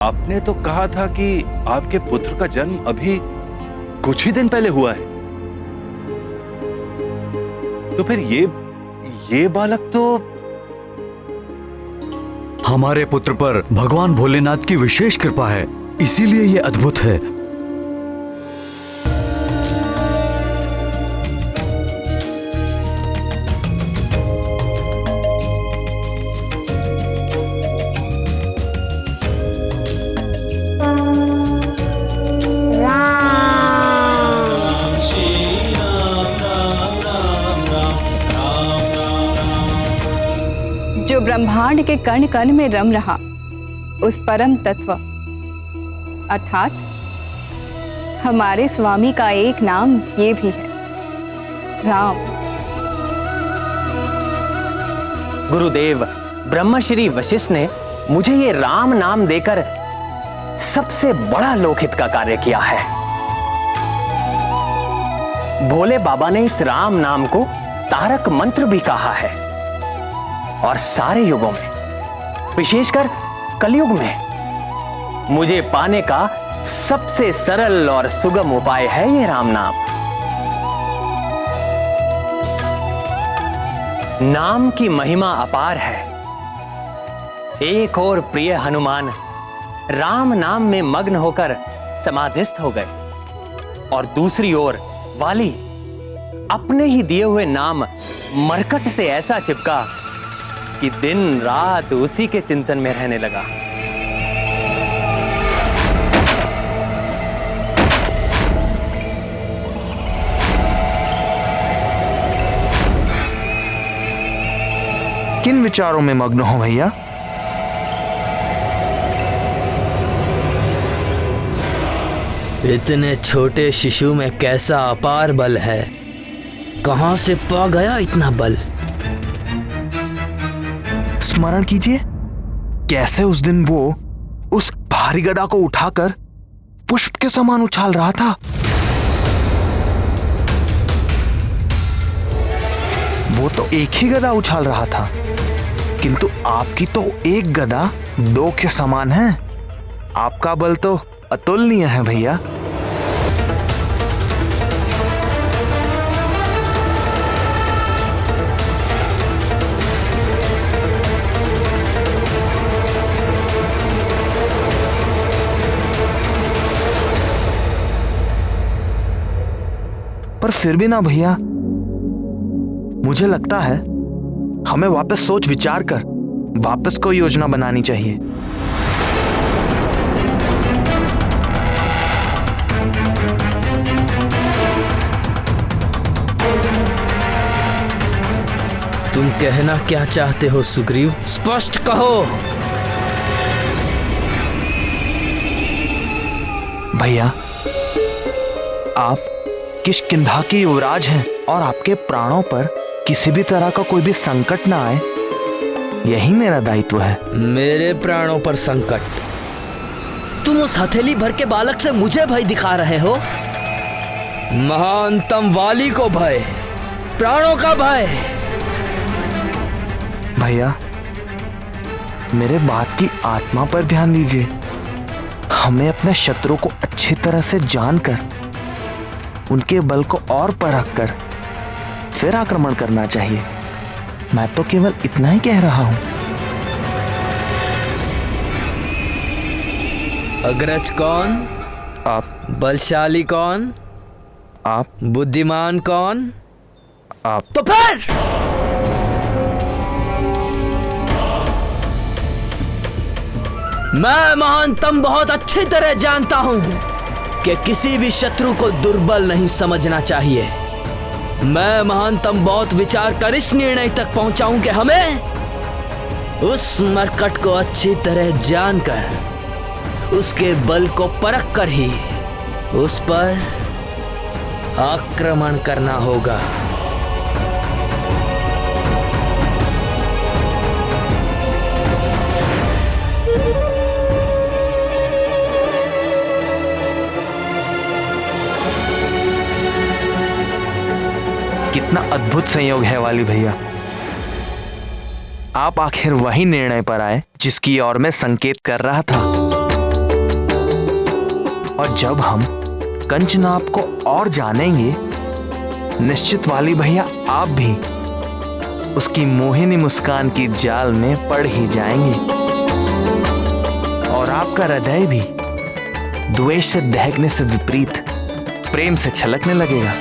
आपने तो कहा था कि आपके पुत्र का जन्म अभी कुछ ही दिन पहले हुआ है, तो फिर ये बालक तो हमारे पुत्र पर भगवान भोलेनाथ की विशेष कृपा है, इसीलिए ये अद्भुत है। जो ब्रह्मांड के कण कण में रम रहा, उस परम तत्व अर्थात हमारे स्वामी का एक नाम ये भी है, राम। गुरुदेव ब्रह्मश्री वशिष्ठ ने मुझे ये राम नाम देकर सबसे बड़ा लोकहित का कार्य किया है। भोले बाबा ने इस राम नाम को तारक मंत्र भी कहा है और सारे युगों में, विशेषकर कलयुग में, मुझे पाने का सबसे सरल और सुगम उपाय है ये राम नाम। नाम की महिमा अपार है। एक और प्रिय हनुमान राम नाम में मग्न होकर समाधिस्थ हो गए और दूसरी ओर वाली अपने ही दिए हुए नाम मरकट से ऐसा चिपका कि दिन रात उसी के चिंतन में रहने लगा। किन विचारों में मग्न हो भैया? इतने छोटे शिशु में कैसा अपार बल है, कहां से पा गया इतना बल? स्मरण कीजिए, कैसे उस दिन वो उस भारी गदा को उठाकर पुष्प के समान उछाल रहा था। वो तो एक ही गदा उछाल रहा था, किंतु आपकी तो एक गदा दो के समान है। आपका बल तो अतुलनीय है भैया। पर फिर भी ना भैया, मुझे लगता है हमें वापस सोच विचार कर वापस कोई योजना बनानी चाहिए। तुम कहना क्या चाहते हो सुग्रीव? स्पष्ट कहो। भैया, आप किष्किंधा के युवराज हैं और आपके प्राणों पर किसी भी तरह का कोई भी संकट ना आए, यही मेरा दायित्व है। मेरे प्राणों पर संकट? तुम उस हथेली भर के बालक से मुझे भय दिखा रहे हो? महानतम वाली को भय, प्राणों का भय। भैया, मेरे बात की आत्मा पर ध्यान दीजिए। हमें अपने शत्रु को अच्छी तरह से जानकर, उनके बल को और परख कर फिर आक्रमण करना चाहिए। मैं तो केवल इतना ही कह रहा हूं। अग्रज कौन? आप। बलशाली कौन? आप। बुद्धिमान कौन? आप। तो फिर मैं महानतम बहुत अच्छी तरह जानता हूं कि किसी भी शत्रु को दुर्बल नहीं समझना चाहिए। मैं महानतम बहुत विचार कर इस निर्णय तक पहुंचा हूं कि हमें उस मरकट को अच्छी तरह जानकर, उसके बल को परख कर ही उस पर आक्रमण करना होगा। कितना अद्भुत संयोग है वाली भैया। आप आखिर वही निर्णय पर आए जिसकी ओर मैं संकेत कर रहा था। और जब हम कंचनाप को और जानेंगे, निश्चित वाली भैया आप भी उसकी मोहिनी मुस्कान की जाल में पड़ ही जाएंगे और आपका हृदय भी द्वेष से दहकने से विपरीत प्रेम से छलकने लगेगा।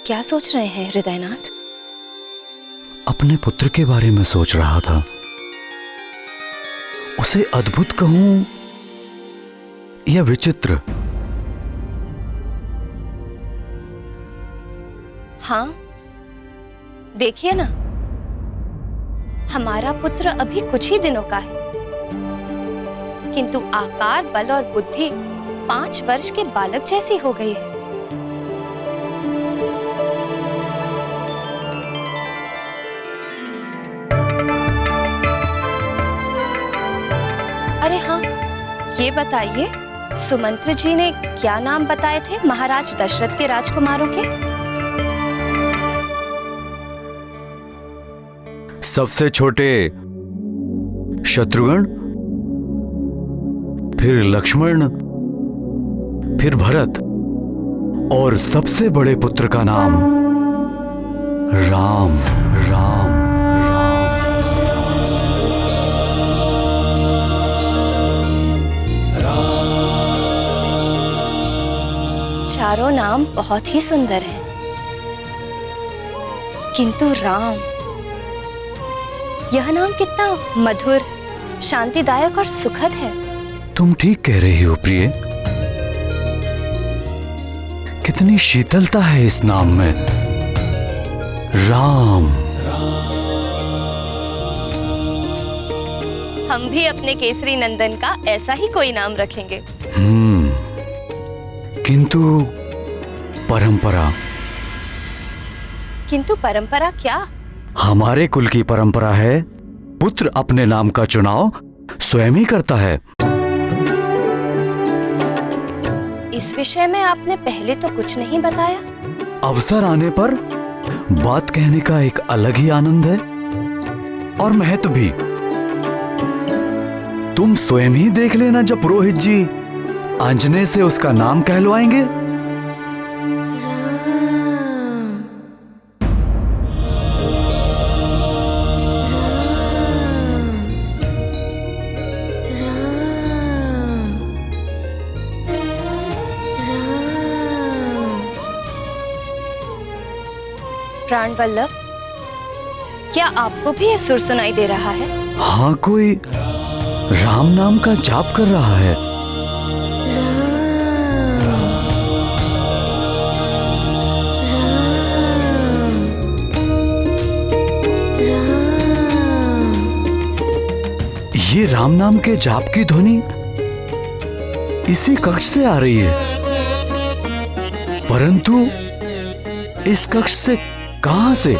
क्या सोच रहे हैं हृदयनाथ? अपने पुत्र के बारे में सोच रहा था। उसे अद्भुत कहूं या विचित्र? हाँ, देखिए ना, हमारा पुत्र अभी कुछ ही दिनों का है, किंतु आकार, बल और बुद्धि 5 वर्ष के बालक जैसी हो गई है। अरे हाँ, ये बताइए, सुमंत्र जी ने क्या नाम बताए थे महाराज दशरथ के राजकुमारों के? सबसे छोटे शत्रुघ्न, फिर लक्ष्मण, फिर भरत और सबसे बड़े पुत्र का नाम राम। राम चारों नाम बहुत ही सुंदर हैं, किंतु राम, यह नाम कितना मधुर, शांतिदायक और सुखद है। तुम ठीक कह रही हो प्रिय। कितनी शीतलता है इस नाम में, राम। हम भी अपने केसरी नंदन का ऐसा ही कोई नाम रखेंगे। किंतु परंपरा। किंतु परंपरा क्या? हमारे कुल की परंपरा है, पुत्र अपने नाम का चुनाव स्वयं ही करता है। इस विषय में आपने पहले तो कुछ नहीं बताया। अवसर आने पर बात कहने का एक अलग ही आनंद है और महत्व भी। तुम स्वयं ही देख लेना, जब पुरोहित जी अंजने से उसका नाम कहलवाएंगे। प्राणवल्लभ, क्या आपको भी यह सुर सुनाई दे रहा है? हाँ, कोई राम नाम का जाप कर रहा है। ये राम नाम के जाप की ध्वनि इसी कक्ष से आ रही है, परंतु इस कक्ष से कहां से?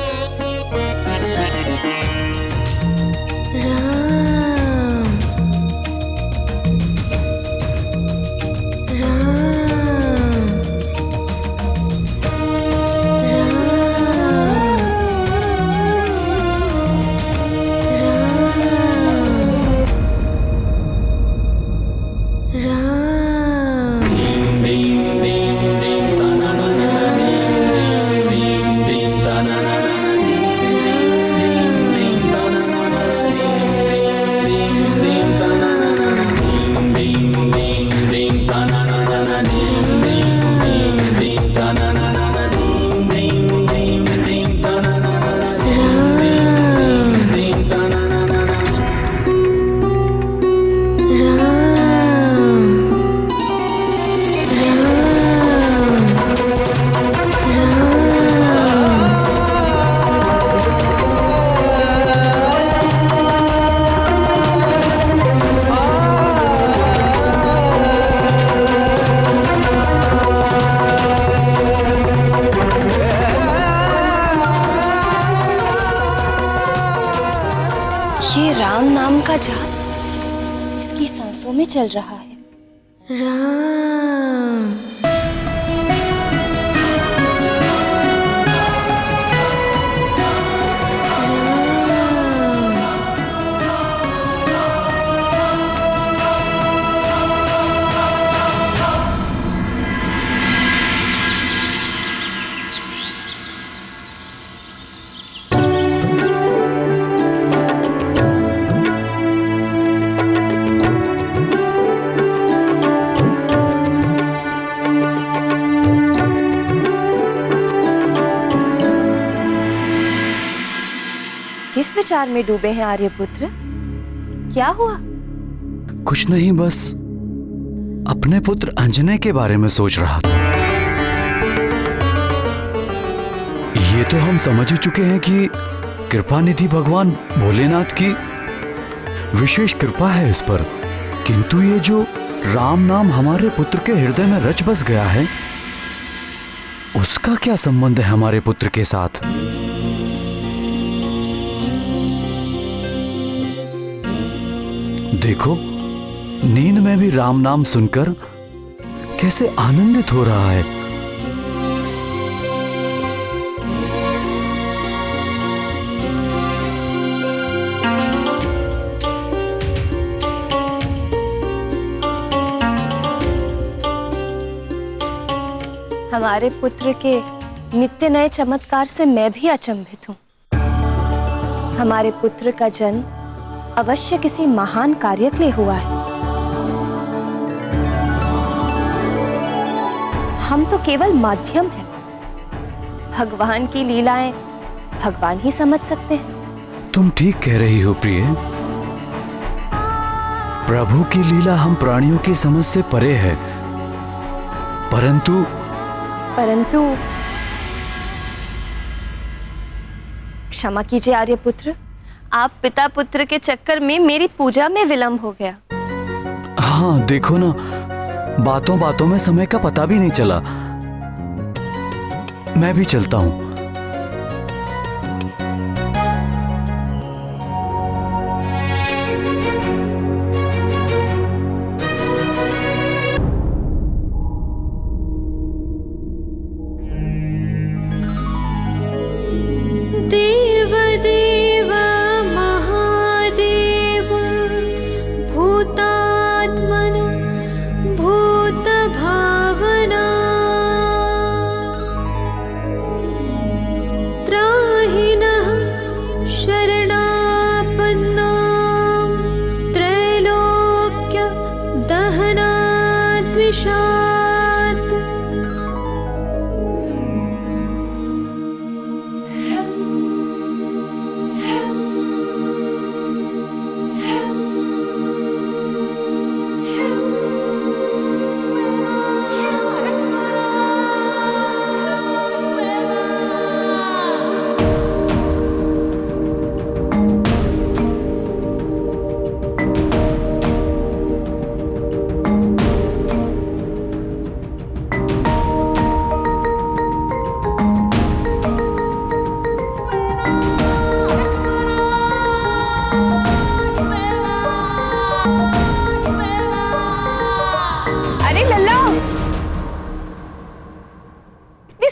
राम की सांसों में चल रहा है। राम। किस विचार में डूबे हैं आर्यपुत्र? क्या हुआ? कुछ नहीं, बस अपने पुत्र अंजने के बारे में सोच रहा था। ये तो हम समझ ही चुके हैं कि कृपानिधि भगवान भोलेनाथ की विशेष कृपा है इस पर, किंतु ये जो राम नाम हमारे पुत्र के हृदय में रच बस गया है, उसका क्या संबंध है हमारे पुत्र के साथ? देखो, नींद में भी राम नाम सुनकर कैसे आनंदित हो रहा है। हमारे पुत्र के नित्य नए चमत्कार से मैं भी अचंभित हूँ। हमारे पुत्र का जन्म अवश्य किसी महान कार्य के लिए हुआ है। हम तो केवल माध्यम हैं। भगवान की लीलाएं भगवान ही समझ सकते हैं। तुम ठीक कह रही हो प्रिय। प्रभु की लीला हम प्राणियों की समझ से परे है, परंतु क्षमा कीजिए आर्यपुत्र, आप पिता पुत्र के चक्कर में मेरी पूजा में विलंब हो गया। हाँ, देखो ना, बातों बातों में समय का पता भी नहीं चला। मैं भी चलता हूं।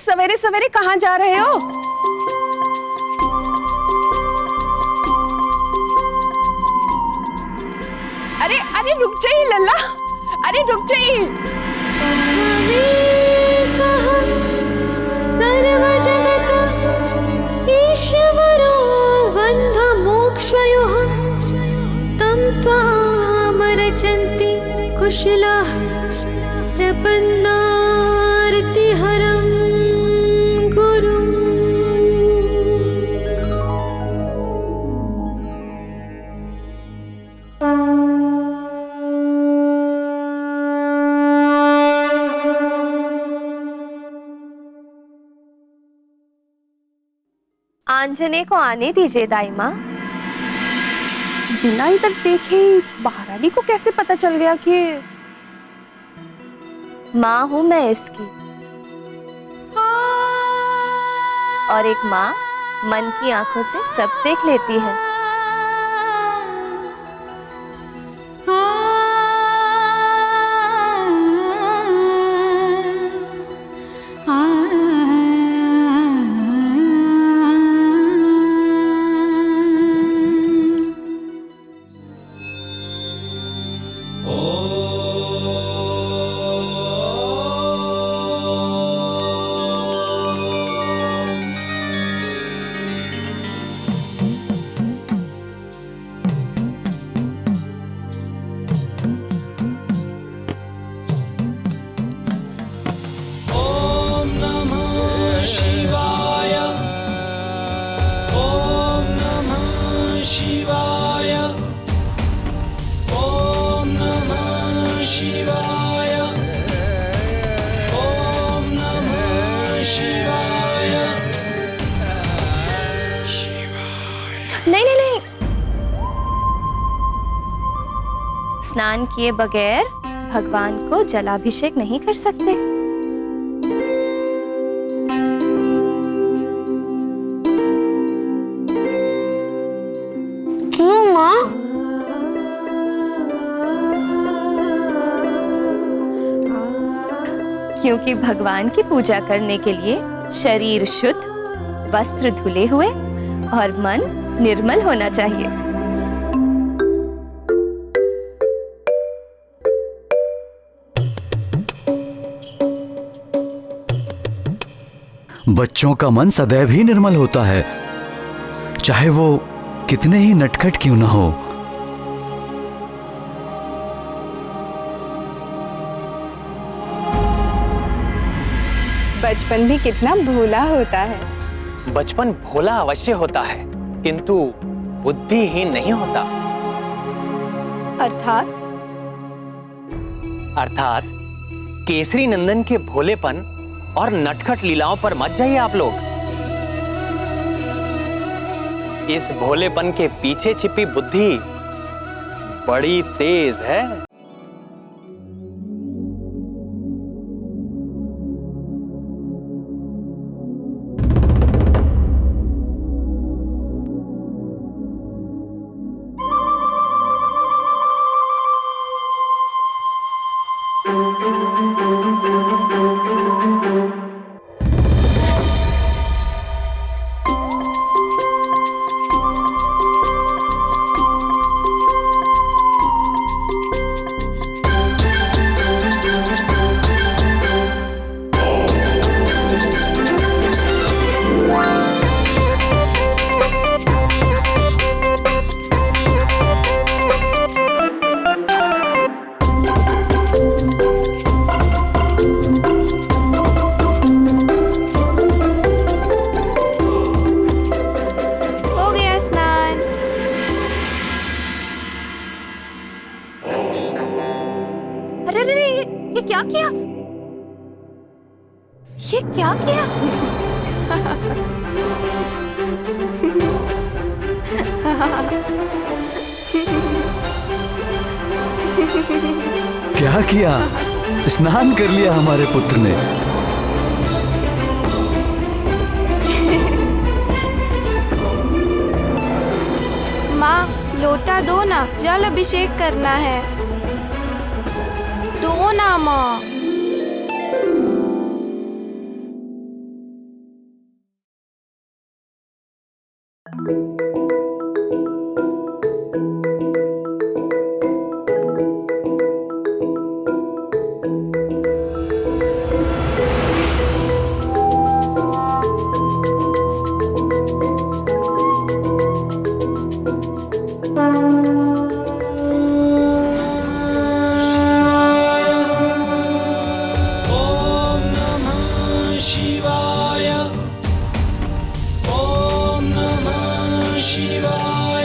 सवेरे सवेरे कहाँ जा रहे हो? अरे अरे रुक जाइए लल्ला, अरे रुक जाइए। सर्व जगत ईश्वरो बंध मोक्षयोः तं त्वामर्चन्ति कुशलाः प्रपन्नार्तिहरम् आंजने को आने दीजिए दाई माँ। बिना इधर देखे महारानी को कैसे पता चल गया कि माँ हूं मैं इसकी, और एक माँ मन की आंखों से सब देख लेती है। नहीं नहीं नहीं, स्नान किए बगैर भगवान को जलाभिषेक नहीं कर सकते। क्यों माँ? क्योंकि भगवान की पूजा करने के लिए शरीर शुद्ध, वस्त्र धुले हुए और मन निर्मल होना चाहिए। बच्चों का मन सदैव ही निर्मल होता है, चाहे वो कितने ही नटखट क्यों ना हो। बचपन भी कितना भोला होता है। बचपन भोला अवश्य होता है, किंतु बुद्धिहीन नहीं होता। अर्थात केसरी नंदन के भोलेपन और नटखट लीलाओं पर मत जाइए आप लोग। इस भोलेपन के पीछे छिपी बुद्धि बड़ी तेज है। ये क्या किया? क्या किया? स्नान कर लिया हमारे पुत्र ने। माँ लोटा दो ना, जल अभिषेक करना है। दो ना माँ। शिवाय ओम नमः शिवाय।